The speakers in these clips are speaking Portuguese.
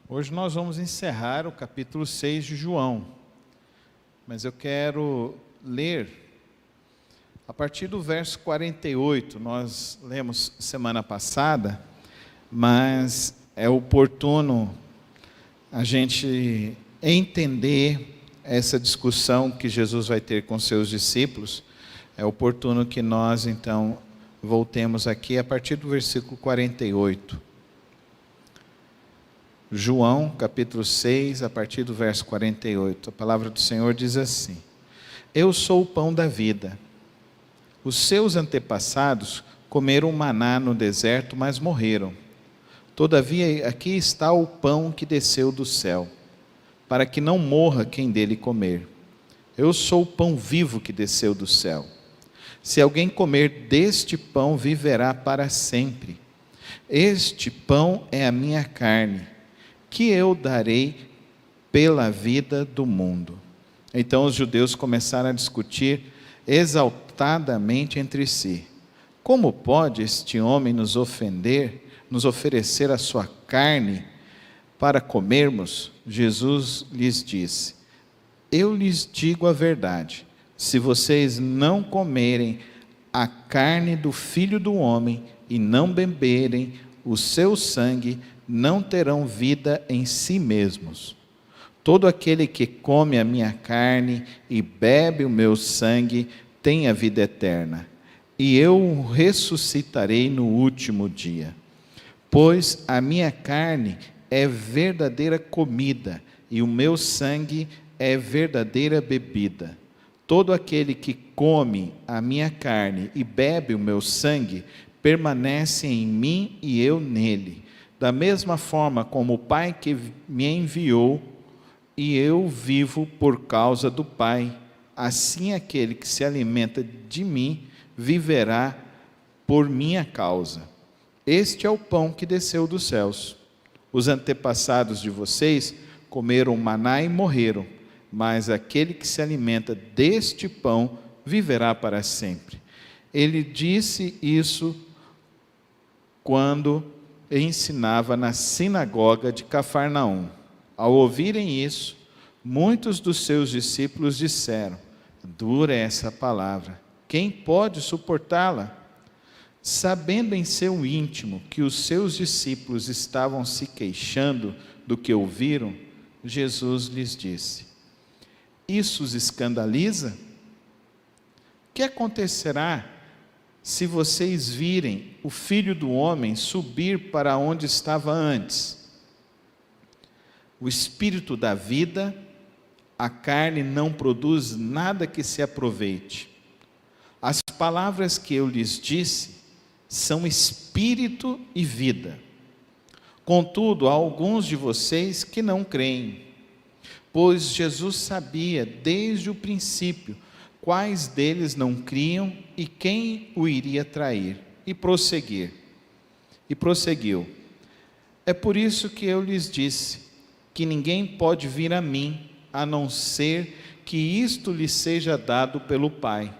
Hoje nós vamos encerrar o capítulo 6 de João, mas eu quero ler a partir do verso 48, nós lemos semana passada, mas é oportuno a gente entender essa discussão que Jesus vai ter com seus discípulos, é oportuno que nós então voltemos aqui a partir do versículo 48. João, capítulo 6, a partir do verso 48. A palavra do Senhor diz assim: Eu sou o pão da vida. Os seus antepassados comeram maná no deserto, mas morreram. Todavia, aqui está o pão que desceu do céu, para que não morra quem dele comer. Eu sou o pão vivo que desceu do céu. Se alguém comer deste pão, viverá para sempre. Este pão é a minha carne, que eu darei pela vida do mundo. Então os judeus começaram a discutir exaltadamente entre si: como pode este homem nos oferecer a sua carne para comermos? Jesus lhes disse: eu lhes digo a verdade, se vocês não comerem a carne do Filho do Homem e não beberem o seu sangue, não terão vida em si mesmos. Todo aquele que come a minha carne e bebe o meu sangue tem a vida eterna, e eu o ressuscitarei no último dia. Pois a minha carne é verdadeira comida, e o meu sangue é verdadeira bebida. Todo aquele que come a minha carne e bebe o meu sangue permanece em mim e eu nele. Da mesma forma como o Pai que me enviou, e eu vivo por causa do Pai, assim aquele que se alimenta de mim viverá por minha causa. Este é o pão que desceu dos céus. Os antepassados de vocês comeram maná e morreram, mas aquele que se alimenta deste pão viverá para sempre. Ele disse isso quando ensinava na sinagoga de Cafarnaum. Ao ouvirem isso, muitos dos seus discípulos disseram: dura é essa palavra, quem pode suportá-la? Sabendo em seu íntimo que os seus discípulos estavam se queixando do que ouviram, Jesus lhes disse: isso os escandaliza? O que acontecerá se vocês virem o Filho do Homem subir para onde estava antes? O Espírito dá vida, a carne não produz nada que se aproveite. As palavras que eu lhes disse são espírito e vida. Contudo, há alguns de vocês que não creem, pois Jesus sabia desde o princípio quais deles não criam e quem o iria trair, e prosseguiu: é por isso que eu lhes disse que ninguém pode vir a mim, a não ser que isto lhe seja dado pelo Pai.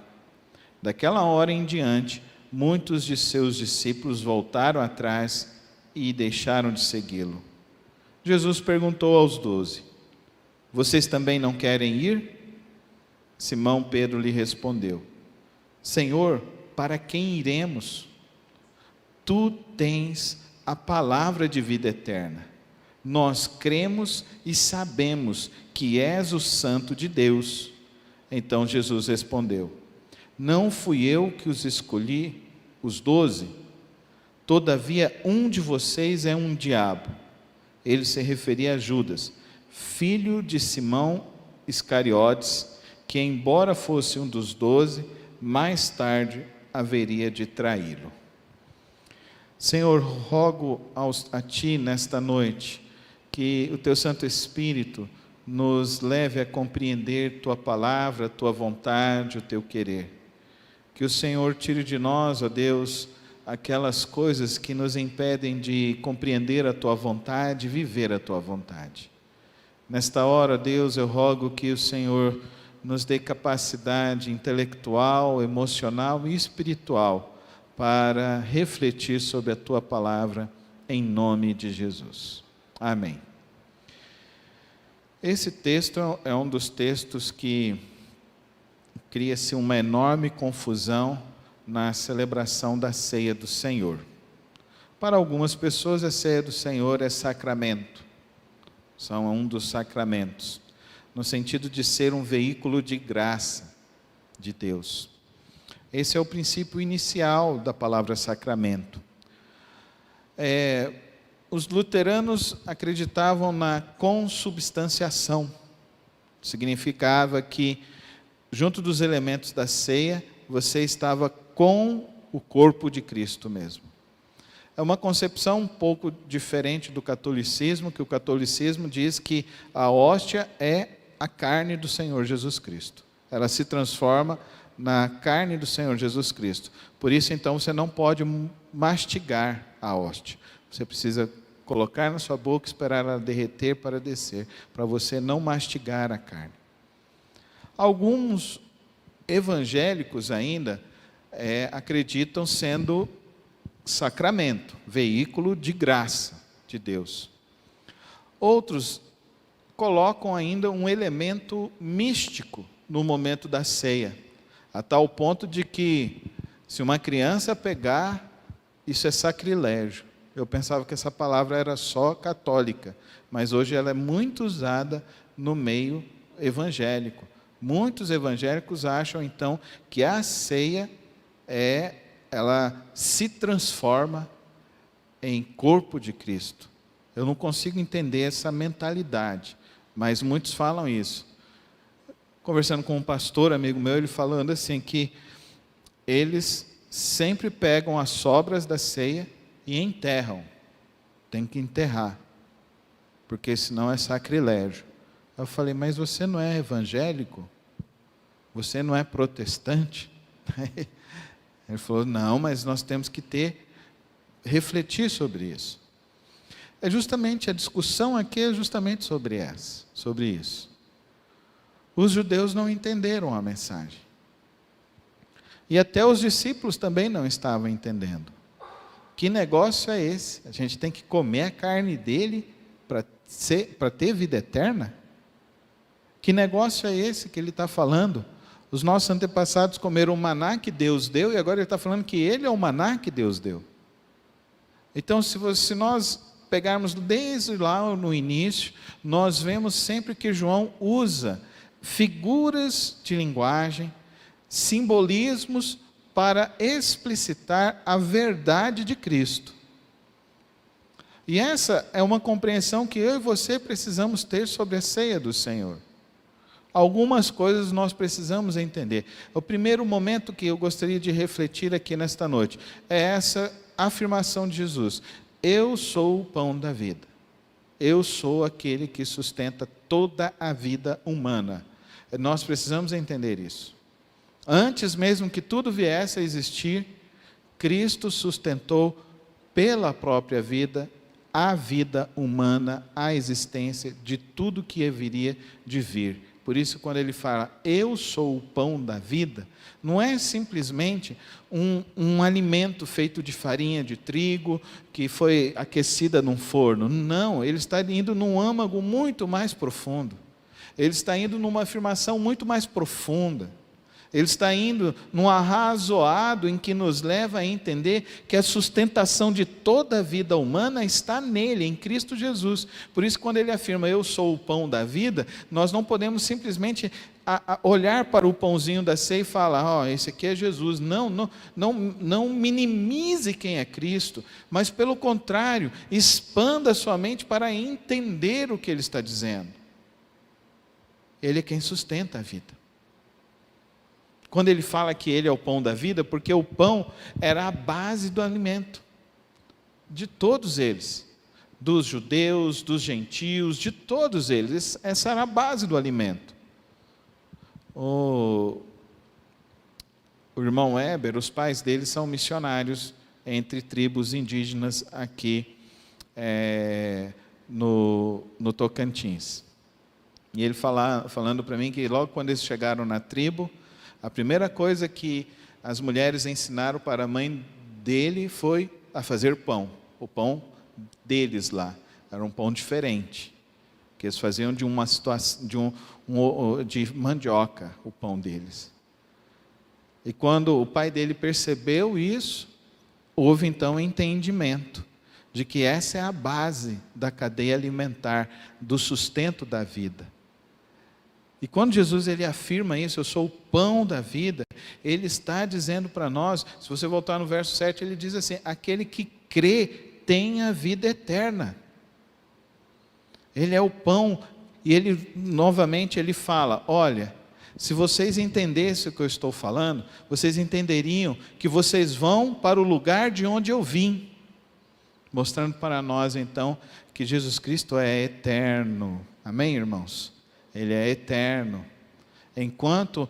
Daquela hora em diante, muitos de seus discípulos voltaram atrás e deixaram de segui-lo. Jesus perguntou aos 12: vocês também não querem ir? Simão Pedro lhe respondeu: Senhor, para quem iremos? Tu tens a palavra de vida eterna. Nós cremos e sabemos que és o Santo de Deus. Então Jesus respondeu: não fui eu que os escolhi, os 12? Todavia um de vocês é um diabo. Ele se referia a Judas, filho de Simão Iscariotes, que embora fosse um dos 12, mais tarde haveria de traí-lo. Senhor, rogo a Ti nesta noite, que o Teu Santo Espírito nos leve a compreender Tua palavra, Tua vontade, o Teu querer. Que o Senhor tire de nós, ó Deus, aquelas coisas que nos impedem de compreender a Tua vontade, viver a Tua vontade. Nesta hora, Deus, eu rogo que o Senhor nos dê capacidade intelectual, emocional e espiritual para refletir sobre a Tua palavra, em nome de Jesus. Amém. Esse texto é um dos textos que cria-se uma enorme confusão na celebração da ceia do Senhor. Para algumas pessoas, a ceia do Senhor é sacramento, são um dos sacramentos, no sentido de ser um veículo de graça de Deus. Esse é o princípio inicial da palavra sacramento. Os luteranos acreditavam na consubstanciação. Significava que, junto dos elementos da ceia, você estava com o corpo de Cristo mesmo. É uma concepção um pouco diferente do catolicismo, que o catolicismo diz que a hóstia é a carne do Senhor Jesus Cristo. Ela se transforma na carne do Senhor Jesus Cristo. Por isso, então, você não pode mastigar a hóstia. Você precisa colocar na sua boca, esperar ela derreter para descer, para você não mastigar a carne. Alguns evangélicos ainda acreditam sendo sacramento, veículo de graça de Deus. Outros colocam ainda um elemento místico no momento da ceia, a tal ponto de que, se uma criança pegar, isso é sacrilégio. Eu pensava que essa palavra era só católica, mas hoje ela é muito usada no meio evangélico. Muitos evangélicos acham, então, que a ceia ela se transforma em corpo de Cristo. Eu não consigo entender essa mentalidade, mas muitos falam isso. Conversando com um pastor, amigo meu, ele falando assim, que eles sempre pegam as sobras da ceia e enterram. Tem que enterrar, porque senão é sacrilégio. Eu falei, mas você não é evangélico? Você não é protestante? Ele falou, não, mas nós temos que refletir sobre isso. A discussão aqui é justamente sobre isso. Os judeus não entenderam a mensagem. E até os discípulos também não estavam entendendo. Que negócio é esse? A gente tem que comer a carne dele para ter vida eterna? Que negócio é esse que ele está falando? Os nossos antepassados comeram o maná que Deus deu, e agora ele está falando que ele é o maná que Deus deu. Então, se nós pegarmos desde lá no início, nós vemos sempre que João usa figuras de linguagem, simbolismos, para explicitar a verdade de Cristo. E essa é uma compreensão que eu e você precisamos ter sobre a ceia do Senhor. Algumas coisas nós precisamos entender. O primeiro momento que eu gostaria de refletir aqui nesta noite é essa afirmação de Jesus: eu sou o pão da vida. Eu sou aquele que sustenta toda a vida humana. Nós precisamos entender isso. Antes mesmo que tudo viesse a existir, Cristo sustentou pela própria vida a vida humana, a existência de tudo que haveria de vir. Por isso, quando ele fala, eu sou o pão da vida, não é simplesmente um alimento feito de farinha de trigo, que foi aquecida num forno. Não, ele está indo num âmago muito mais profundo. Ele está indo numa afirmação muito mais profunda. Ele está indo num arrazoado em que nos leva a entender que a sustentação de toda a vida humana está nele, em Cristo Jesus. Por isso, quando ele afirma, eu sou o pão da vida, nós não podemos simplesmente olhar para o pãozinho da ceia e falar, esse aqui é Jesus. Não minimize quem é Cristo, mas pelo contrário, expanda sua mente para entender o que ele está dizendo. Ele é quem sustenta a vida. Quando ele fala que ele é o pão da vida, porque o pão era a base do alimento, de todos eles, dos judeus, dos gentios, de todos eles, essa era a base do alimento. O irmão Heber, os pais dele são missionários entre tribos indígenas aqui no Tocantins. E ele falando para mim que logo quando eles chegaram na tribo, a primeira coisa que as mulheres ensinaram para a mãe dele foi a fazer pão. O pão deles lá era um pão diferente. que eles faziam de uma situação, de mandioca, o pão deles. E quando o pai dele percebeu isso, houve então entendimento de que essa é a base da cadeia alimentar, do sustento da vida. E quando Jesus ele afirma isso, eu sou o pão da vida, ele está dizendo para nós, se você voltar no verso 7, ele diz assim: aquele que crê tem a vida eterna. Ele é o pão, e ele novamente ele fala: olha, se vocês entendessem o que eu estou falando, vocês entenderiam que vocês vão para o lugar de onde eu vim. Mostrando para nós então que Jesus Cristo é eterno. Amém, irmãos? Ele é eterno. Enquanto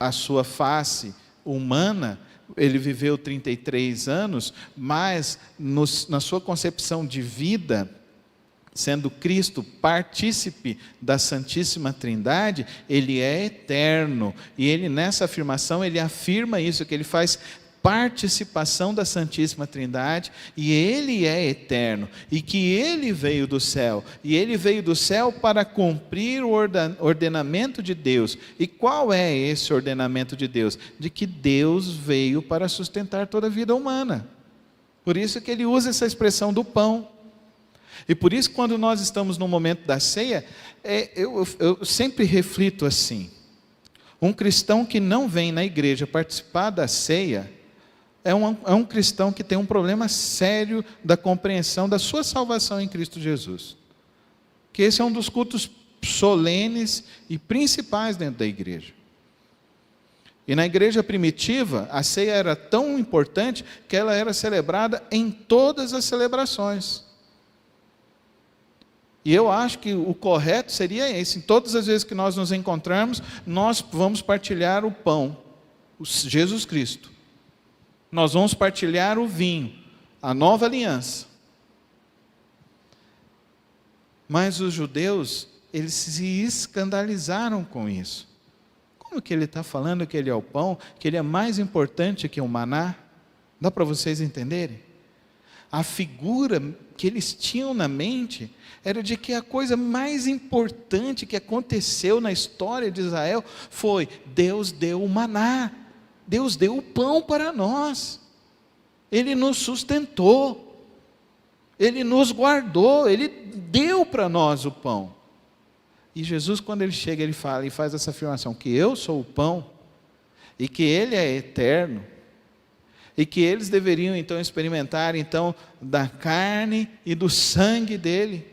a sua face humana, ele viveu 33 anos, mas na sua concepção de vida, sendo Cristo partícipe da Santíssima Trindade, ele é eterno. E ele, nessa afirmação, ele afirma isso, que ele faz participação da Santíssima Trindade, e ele é eterno, e que ele veio do céu, e ele veio do céu para cumprir o ordenamento de Deus. E qual é esse ordenamento de Deus? De que Deus veio para sustentar toda a vida humana. Por isso que ele usa essa expressão do pão. E por isso, quando nós estamos no momento da ceia, eu sempre reflito assim: um cristão que não vem na igreja participar da ceia, é um cristão que tem um problema sério da compreensão da sua salvação em Cristo Jesus. Que esse é um dos cultos solenes e principais dentro da igreja. E na igreja primitiva, a ceia era tão importante que ela era celebrada em todas as celebrações. E eu acho que o correto seria esse: em todas as vezes que nós nos encontrarmos, nós vamos partilhar o pão, Jesus Cristo. Nós vamos partilhar o vinho, a nova aliança. Mas os judeus, eles se escandalizaram com isso. Como que ele está falando que ele é o pão, que ele é mais importante que o maná? Dá para vocês entenderem? A figura que eles tinham na mente era de que a coisa mais importante que aconteceu na história de Israel foi: Deus deu o maná, Deus deu o pão para nós, Ele nos sustentou, Ele nos guardou, Ele deu para nós o pão. E Jesus, quando Ele chega, Ele fala e faz essa afirmação, que eu sou o pão, e que Ele é eterno, e que eles deveriam então experimentar então da carne e do sangue dele.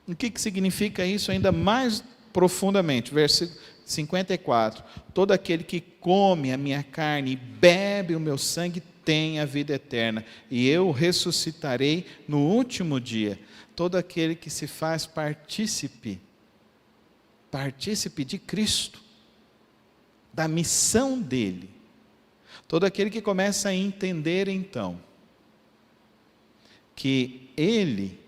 O que significa isso ainda mais profundamente? Versículo 54, todo aquele que come a minha carne e bebe o meu sangue tem a vida eterna, e eu ressuscitarei no último dia. Todo aquele que se faz partícipe de Cristo, da missão dele, todo aquele que começa a entender então, que ele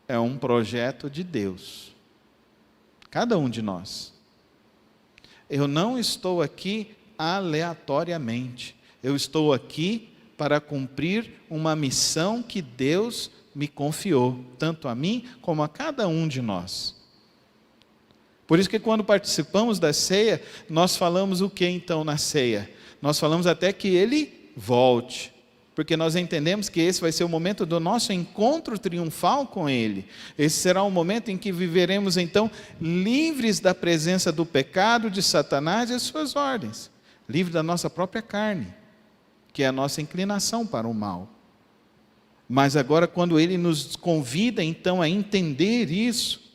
é um projeto de Deus, cada um de nós. Eu não estou aqui aleatoriamente, eu estou aqui para cumprir uma missão que Deus me confiou, tanto a mim como a cada um de nós. Por isso que quando participamos da ceia, nós falamos o que então na ceia? Nós falamos até que Ele volte, porque nós entendemos que esse vai ser o momento do nosso encontro triunfal com Ele. Esse será o momento em que viveremos então livres da presença do pecado, de Satanás e as suas ordens, livres da nossa própria carne, que é a nossa inclinação para o mal. Mas agora, quando Ele nos convida então a entender isso,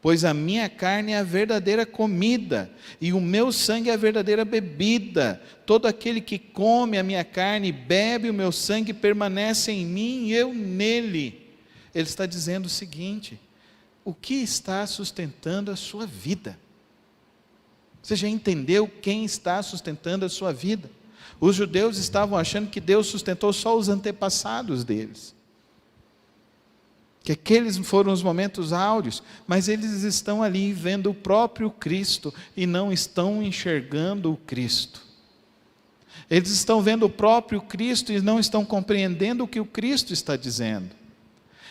pois a minha carne é a verdadeira comida, e o meu sangue é a verdadeira bebida. Todo aquele que come a minha carne e bebe o meu sangue permanece em mim e eu nele. Ele está dizendo o seguinte: o que está sustentando a sua vida? Você já entendeu quem está sustentando a sua vida? Os judeus estavam achando que Deus sustentou só os antepassados deles, que aqueles foram os momentos áureos, mas eles estão ali vendo o próprio Cristo e não estão enxergando o Cristo. Eles estão vendo o próprio Cristo e não estão compreendendo o que o Cristo está dizendo.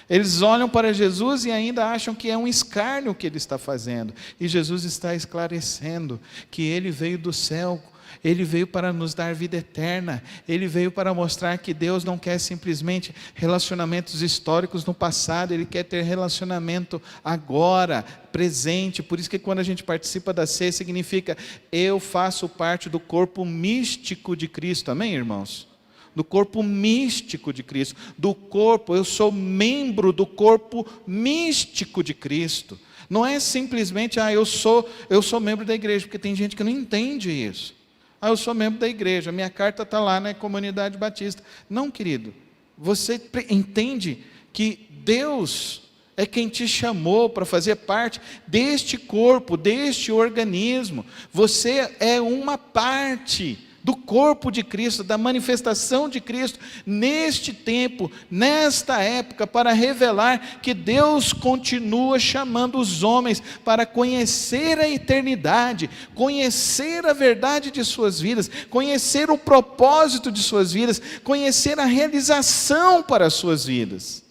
Eles olham para Jesus e ainda acham que é um escárnio o que ele está fazendo. E Jesus está esclarecendo que ele veio do céu, ele veio para nos dar vida eterna, ele veio para mostrar que Deus não quer simplesmente relacionamentos históricos no passado, ele quer ter relacionamento agora, presente. Por isso que quando a gente participa da ceia, significa: eu faço parte do corpo místico de Cristo, amém, irmãos? Do corpo místico de Cristo, do corpo, eu sou membro do corpo místico de Cristo. Não é simplesmente, eu sou membro da igreja, porque tem gente que não entende isso. Eu sou membro da igreja, minha carta está lá na comunidade batista. Não, querido, você entende que Deus é quem te chamou para fazer parte deste corpo, deste organismo. Você é uma parte do corpo de Cristo, da manifestação de Cristo, neste tempo, nesta época, para revelar que Deus continua chamando os homens para conhecer a eternidade, conhecer a verdade de suas vidas, conhecer o propósito de suas vidas, conhecer a realização para as suas vidas.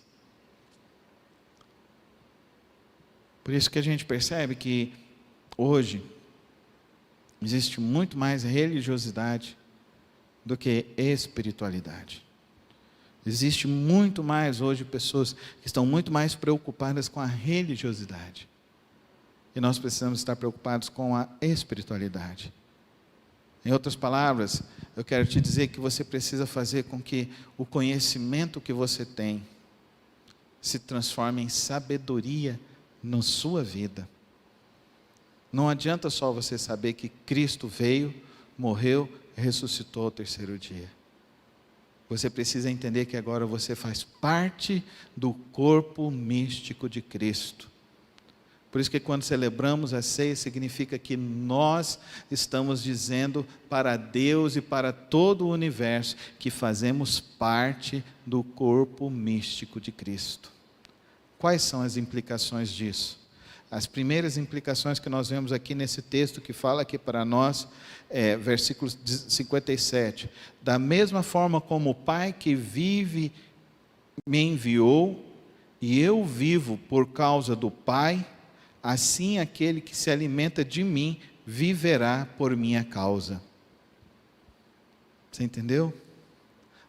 Por isso que a gente percebe que hoje existe muito mais religiosidade do que espiritualidade. Existe muito mais hoje pessoas que estão muito mais preocupadas com a religiosidade. E nós precisamos estar preocupados com a espiritualidade. Em outras palavras, eu quero te dizer que você precisa fazer com que o conhecimento que você tem se transforme em sabedoria na sua vida. Não adianta só você saber que Cristo veio, morreu e ressuscitou ao terceiro dia. Você precisa entender que agora você faz parte do corpo místico de Cristo. Por isso que quando celebramos a ceia, significa que nós estamos dizendo para Deus e para todo o universo que fazemos parte do corpo místico de Cristo. Quais são as implicações disso? As primeiras implicações que nós vemos aqui nesse texto que fala aqui para nós, versículo 57. Da mesma forma como o Pai que vive me enviou, e eu vivo por causa do Pai, assim aquele que se alimenta de mim viverá por minha causa. Você entendeu?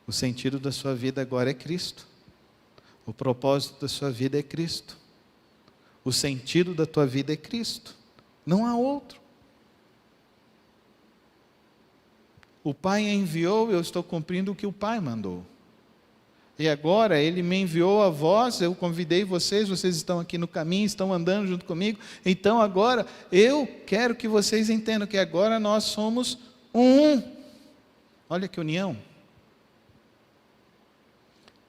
O sentido da sua vida agora é Cristo. O propósito da sua vida é Cristo. O sentido da tua vida é Cristo. Não há outro. O Pai enviou, eu estou cumprindo o que o Pai mandou. E agora Ele me enviou a vós, eu convidei vocês, vocês estão aqui no caminho, estão andando junto comigo. Então agora, eu quero que vocês entendam que agora nós somos um. Olha que união.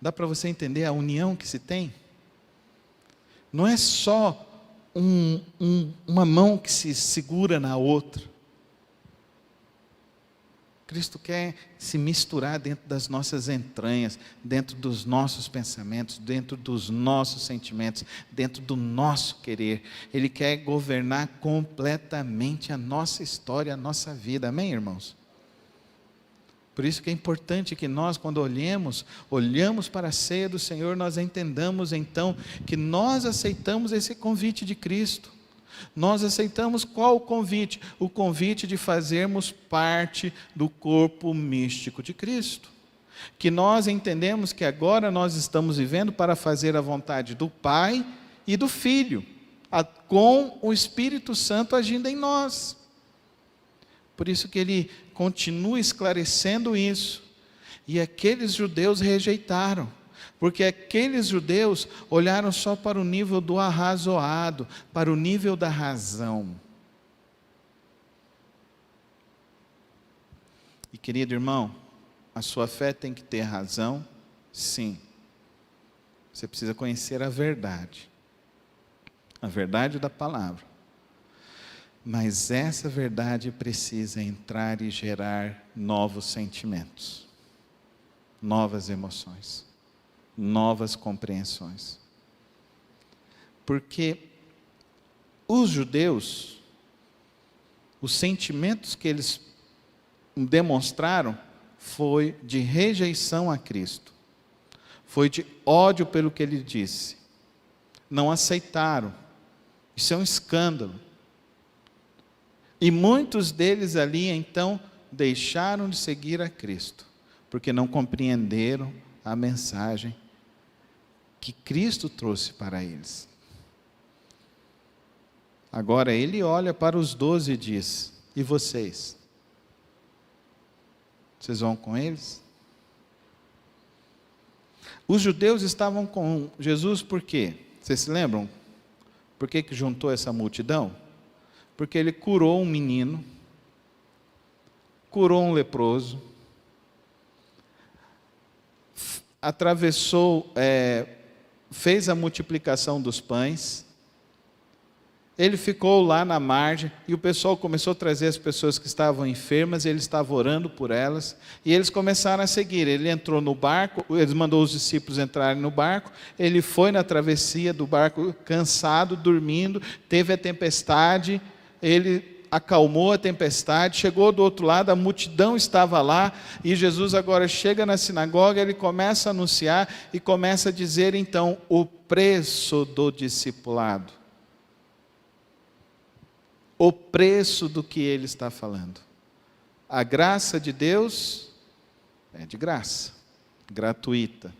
Dá para você entender a união que se tem? Não é só uma mão que se segura na outra. Cristo quer se misturar dentro das nossas entranhas, dentro dos nossos pensamentos, dentro dos nossos sentimentos, dentro do nosso querer. Ele quer governar completamente a nossa história, a nossa vida. Amém, irmãos? Por isso que é importante que nós, quando olhamos para a ceia do Senhor, nós entendamos então que nós aceitamos esse convite de Cristo. Nós aceitamos qual o convite? O convite de fazermos parte do corpo místico de Cristo. Que nós entendemos que agora nós estamos vivendo para fazer a vontade do Pai e do Filho, com o Espírito Santo agindo em nós. Por isso que ele continua esclarecendo isso. E aqueles judeus rejeitaram. Porque aqueles judeus olharam só para o nível do arrazoado, para o nível da razão. E querido irmão, a sua fé tem que ter razão? Sim. Você precisa conhecer a verdade da palavra. Mas essa verdade precisa entrar e gerar novos sentimentos, novas emoções, novas compreensões. Porque os judeus, os sentimentos que eles demonstraram foi de rejeição a Cristo, foi de ódio pelo que ele disse, não aceitaram. Isso é um escândalo. E muitos deles ali, então, deixaram de seguir a Cristo, porque não compreenderam a mensagem que Cristo trouxe para eles. Agora, ele olha para os 12 e diz: e vocês? Vocês vão com eles? Os judeus estavam com Jesus por quê? Vocês se lembram? Por que juntou essa multidão? Porque ele curou um menino, curou um leproso, atravessou, fez a multiplicação dos pães. Ele ficou lá na margem e o pessoal começou a trazer as pessoas que estavam enfermas, e ele estava orando por elas, e eles começaram a seguir. Ele entrou no barco, ele mandou os discípulos entrarem no barco, ele foi na travessia do barco cansado, dormindo, teve a tempestade, ele acalmou a tempestade, chegou do outro lado, a multidão estava lá, e Jesus agora chega na sinagoga, ele começa a anunciar e começa a dizer então o preço do discipulado. O preço do que ele está falando. A graça de Deus é de graça, gratuita.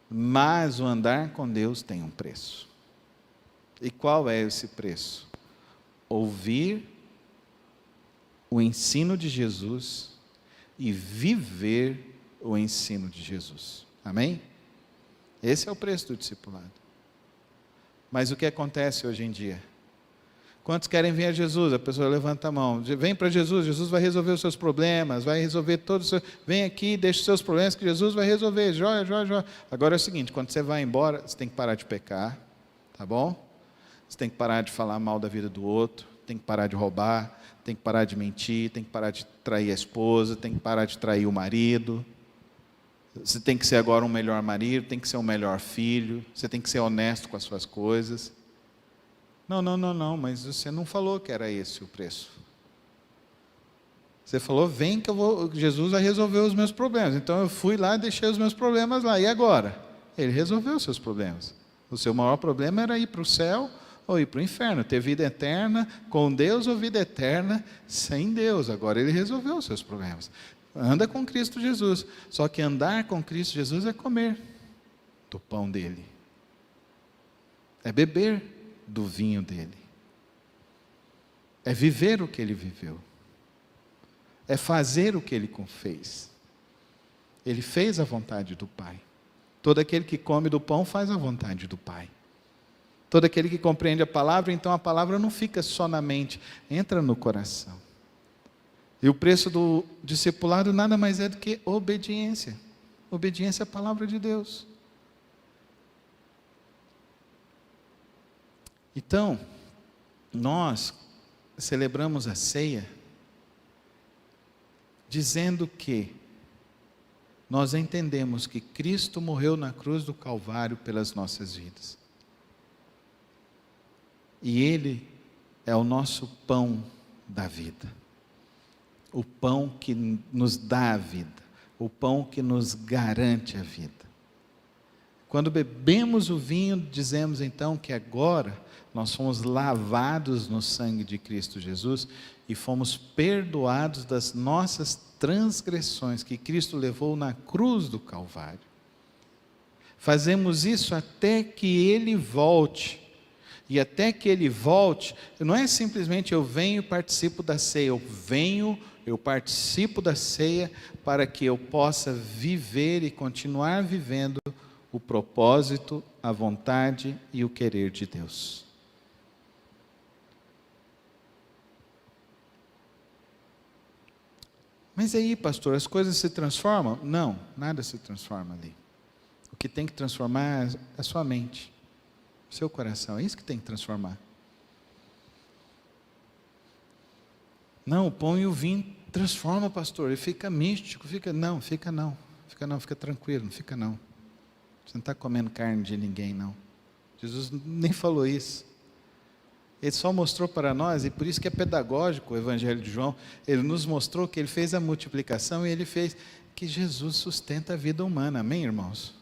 Mas o andar com Deus tem um preço. E qual é esse preço? Ouvir o ensino de Jesus e viver o ensino de Jesus. Amém? Esse é o preço do discipulado. Mas o que acontece hoje em dia? Quantos querem vir a Jesus? A pessoa levanta a mão. Vem para Jesus, Jesus vai resolver os seus problemas, vai resolver todos os seus... Vem aqui, deixa os seus problemas que Jesus vai resolver. Joia, joia, joia. Agora é o seguinte, quando você vai embora, você tem que parar de pecar, tá bom? Você tem que parar de falar mal da vida do outro, tem que parar de roubar, tem que parar de mentir, tem que parar de trair a esposa, tem que parar de trair o marido. Você tem que ser agora um melhor marido, tem que ser um melhor filho, você tem que ser honesto com as suas coisas. Não, mas você não falou que era esse o preço. Você falou, vem que Jesus vai resolver os meus problemas. Então eu fui lá e deixei os meus problemas lá. E agora? Ele resolveu os seus problemas. O seu maior problema era ir para o céu ou ir para o inferno. Ter vida eterna com Deus ou vida eterna sem Deus. Agora ele resolveu os seus problemas. Anda com Cristo Jesus. Só que andar com Cristo Jesus é comer do pão dele. É beber do vinho dele. É viver o que ele viveu. É fazer o que ele fez. Ele fez a vontade do Pai. Todo aquele que come do pão faz a vontade do Pai. Todo aquele que compreende a palavra, então a palavra não fica só na mente, entra no coração. E o preço do discipulado nada mais é do que obediência. Obediência à palavra de Deus. Então, nós celebramos a ceia dizendo que nós entendemos que Cristo morreu na cruz do Calvário pelas nossas vidas. E Ele é o nosso pão da vida. O pão que nos dá a vida. O pão que nos garante a vida. Quando bebemos o vinho, dizemos então que agora nós fomos lavados no sangue de Cristo Jesus e fomos perdoados das nossas transgressões que Cristo levou na cruz do Calvário. Fazemos isso até que Ele volte. E até que Ele volte, não é simplesmente eu venho e participo da ceia, eu participo da ceia para que eu possa viver e continuar vivendo o propósito, a vontade e o querer de Deus. Mas aí, pastor, as coisas se transformam? Não, nada se transforma ali. O que tem que transformar é a sua mente, o seu coração, é isso que tem que transformar. Não, o pão e o vinho transforma, pastor, e fica místico, fica tranquilo, não fica não. Você não está comendo carne de ninguém, não. Jesus nem falou isso. Ele só mostrou para nós, e por isso que é pedagógico o Evangelho de João, ele nos mostrou que ele fez a multiplicação e ele fez que Jesus sustenta a vida humana, amém, irmãos?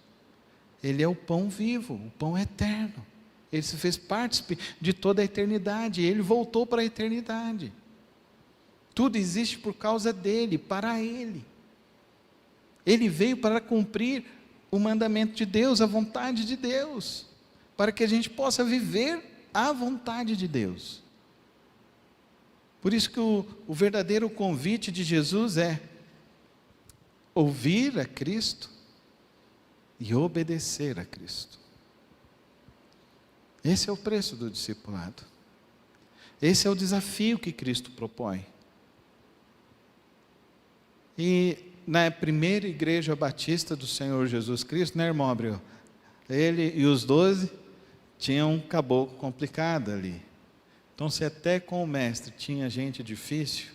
Ele é o pão vivo, o pão eterno. Ele se fez parte de toda a eternidade, ele voltou para a eternidade. Tudo existe por causa dele, para ele. Ele veio para cumprir o mandamento de Deus, a vontade de Deus, para que a gente possa viver a vontade de Deus. Por isso que o verdadeiro convite de Jesus é ouvir a Cristo e obedecer a Cristo. Esse é o preço do discipulado. Esse é o desafio que Cristo propõe. E na primeira igreja batista do Senhor Jesus Cristo, né, irmão Abreu? Ele e os 12 tinham um caboclo complicado ali. Então, se até com o mestre tinha gente difícil,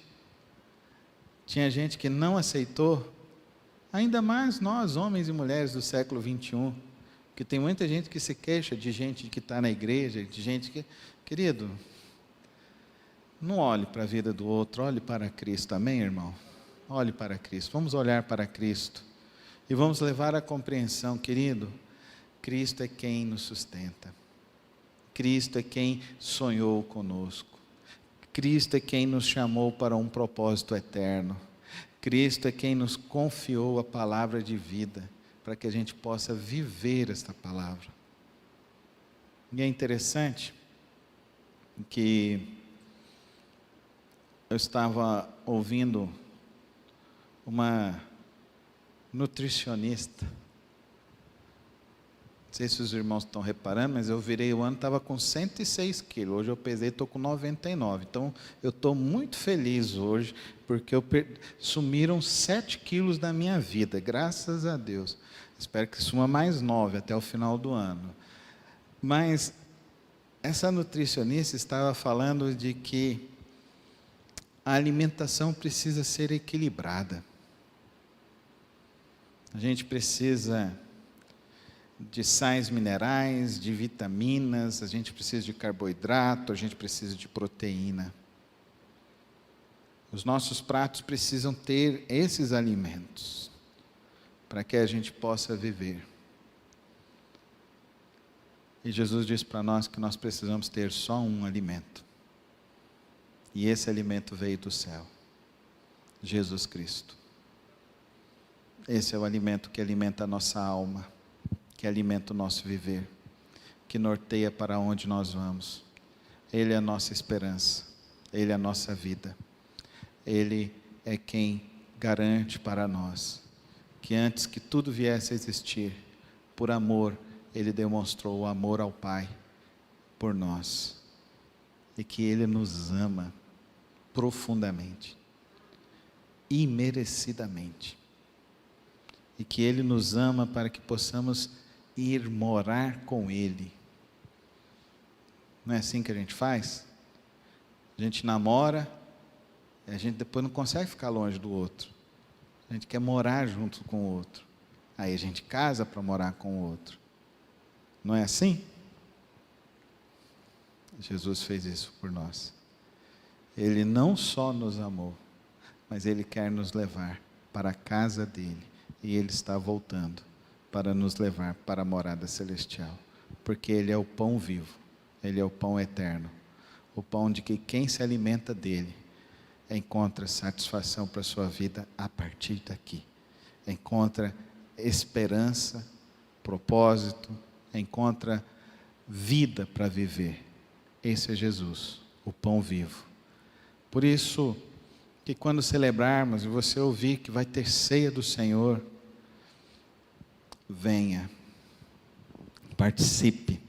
tinha gente que não aceitou, ainda mais nós, homens e mulheres do século 21, que tem muita gente que se queixa de gente que está na igreja, de gente que... Querido, não olhe para a vida do outro, olhe para Cristo, amém, irmão? Olhe para Cristo, vamos olhar para Cristo e vamos levar à compreensão, querido, Cristo é quem nos sustenta, Cristo é quem sonhou conosco, Cristo é quem nos chamou para um propósito eterno, Cristo é quem nos confiou a palavra de vida, para que a gente possa viver esta palavra. E é interessante que eu estava ouvindo uma nutricionista, não sei se os irmãos estão reparando, mas eu virei o ano, estava com 106 quilos, hoje eu pesei, estou com 99, então eu estou muito feliz hoje, porque sumiram 7 quilos da minha vida, graças a Deus, espero que suma mais 9 até o final do ano, mas essa nutricionista estava falando de que a alimentação precisa ser equilibrada, a gente precisa de sais minerais, de vitaminas, a gente precisa de carboidrato, a gente precisa de proteína. Os nossos pratos precisam ter esses alimentos, para que a gente possa viver. E Jesus diz para nós que nós precisamos ter só um alimento. E esse alimento veio do céu, Jesus Cristo. Esse é o alimento que alimenta a nossa alma, que alimenta o nosso viver, que norteia para onde nós vamos. Ele é a nossa esperança, Ele é a nossa vida. Ele é quem garante para nós que antes que tudo viesse a existir, por amor, Ele demonstrou o amor ao Pai por nós. E que Ele nos ama profundamente, imerecidamente. E que Ele nos ama para que possamos ir morar com Ele. Não é assim que a gente faz? A gente namora, e a gente depois não consegue ficar longe do outro. A gente quer morar junto com o outro. Aí a gente casa para morar com o outro. Não é assim? Jesus fez isso por nós. Ele não só nos amou, mas Ele quer nos levar para a casa dEle. E Ele está voltando para nos levar para a morada celestial. Porque Ele é o pão vivo, Ele é o pão eterno. O pão de que quem se alimenta dEle encontra satisfação para a sua vida a partir daqui. Encontra esperança, propósito, encontra vida para viver. Esse é Jesus, o pão vivo. Por isso, que quando celebrarmos e você ouvir que vai ter ceia do Senhor, venha, participe,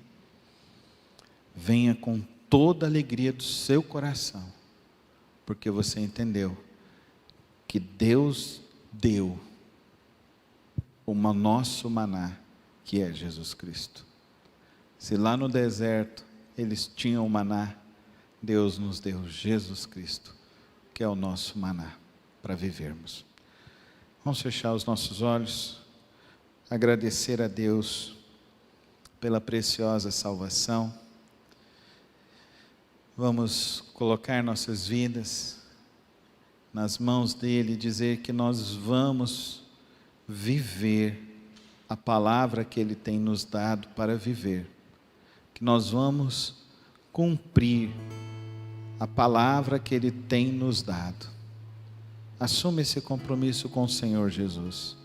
venha com toda a alegria do seu coração, porque você entendeu que Deus deu o nosso maná, que é Jesus Cristo. Se lá no deserto eles tinham o maná, Deus nos deu Jesus Cristo, que é o nosso maná para vivermos. Vamos fechar os nossos olhos, agradecer a Deus pela preciosa salvação. Vamos colocar nossas vidas nas mãos dEle e dizer que nós vamos viver a palavra que Ele tem nos dado para viver, que nós vamos cumprir a palavra que Ele tem nos dado. Assume esse compromisso com o Senhor Jesus.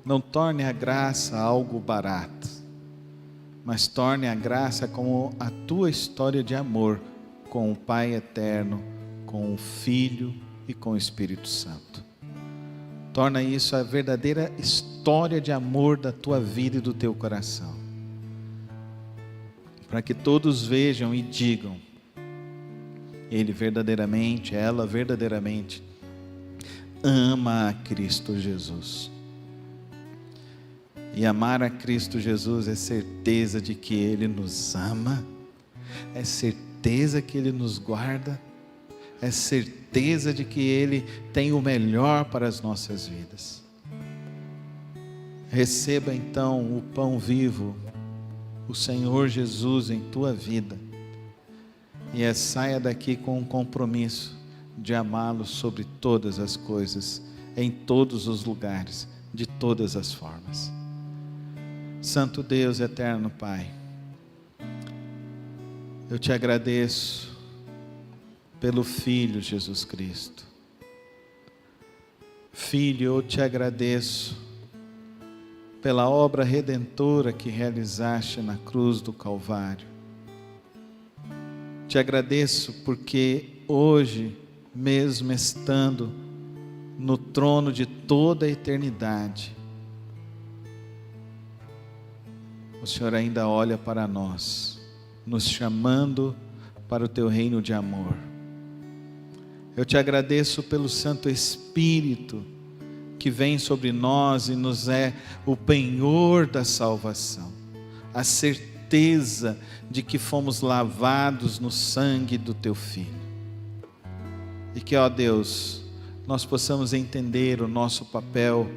Não torne a graça algo barato, mas torne a graça como a tua história de amor com o Pai eterno, com o Filho e com o Espírito Santo. Torna isso a verdadeira história de amor da tua vida e do teu coração, para que todos vejam e digam: ele verdadeiramente, ela verdadeiramente ama a Cristo Jesus. E amar a Cristo Jesus é certeza de que Ele nos ama, é certeza que Ele nos guarda, é certeza de que Ele tem o melhor para as nossas vidas. Receba então o pão vivo, o Senhor Jesus em tua vida, e saia daqui com um compromisso de amá-lo sobre todas as coisas, em todos os lugares, de todas as formas. Santo Deus, eterno Pai, eu te agradeço pelo Filho Jesus Cristo. Filho, eu te agradeço pela obra redentora que realizaste na cruz do Calvário. Te agradeço porque hoje, mesmo estando no trono de toda a eternidade, o Senhor ainda olha para nós, nos chamando para o teu reino de amor. Eu te agradeço pelo Santo Espírito que vem sobre nós e nos é o penhor da salvação, a certeza de que fomos lavados no sangue do teu Filho. E que, ó Deus, nós possamos entender o nosso papel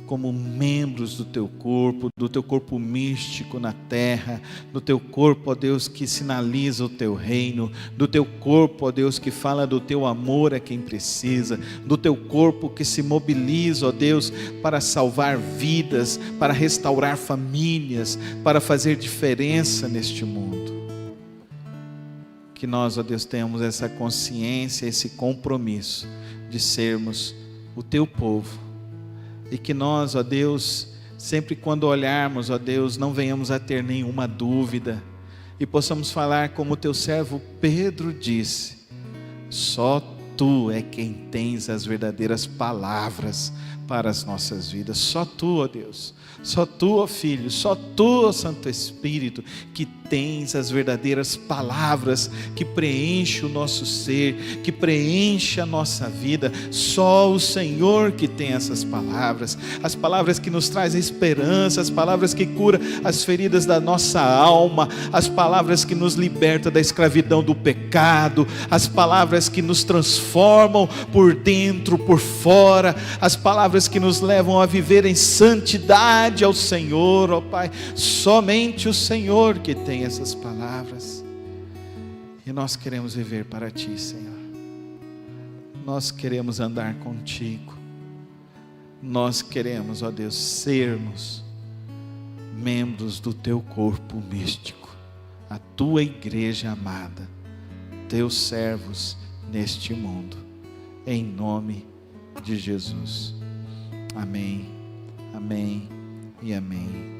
como membros do teu corpo místico na terra, do teu corpo, ó Deus, que sinaliza o teu reino, do teu corpo, ó Deus, que fala do teu amor a quem precisa, do teu corpo que se mobiliza, ó Deus, para salvar vidas, para restaurar famílias, para fazer diferença neste mundo. Que nós, ó Deus, tenhamos essa consciência, esse compromisso de sermos o teu povo. E que nós, ó Deus, sempre quando olharmos, ó Deus, não venhamos a ter nenhuma dúvida. E possamos falar como o teu servo Pedro disse: só tu é quem tens as verdadeiras palavras para as nossas vidas. Só tu, ó Deus, só tu, ó Filho, só tu, ó Santo Espírito, que tens as verdadeiras palavras que preenche o nosso ser, que preenche a nossa vida. Só o Senhor que tem essas palavras, as palavras que nos trazem esperança, as palavras que curam as feridas da nossa alma, as palavras que nos libertam da escravidão do pecado, as palavras que nos transformam por dentro, por fora, as palavras que nos levam a viver em santidade ao Senhor, ó Pai. Somente o Senhor que tem essas palavras, e nós queremos viver para Ti, Senhor. Nós queremos andar contigo, nós queremos, ó Deus, sermos membros do Teu corpo místico, a Tua igreja amada, Teus servos neste mundo, em nome de Jesus. Amém, amém e amém.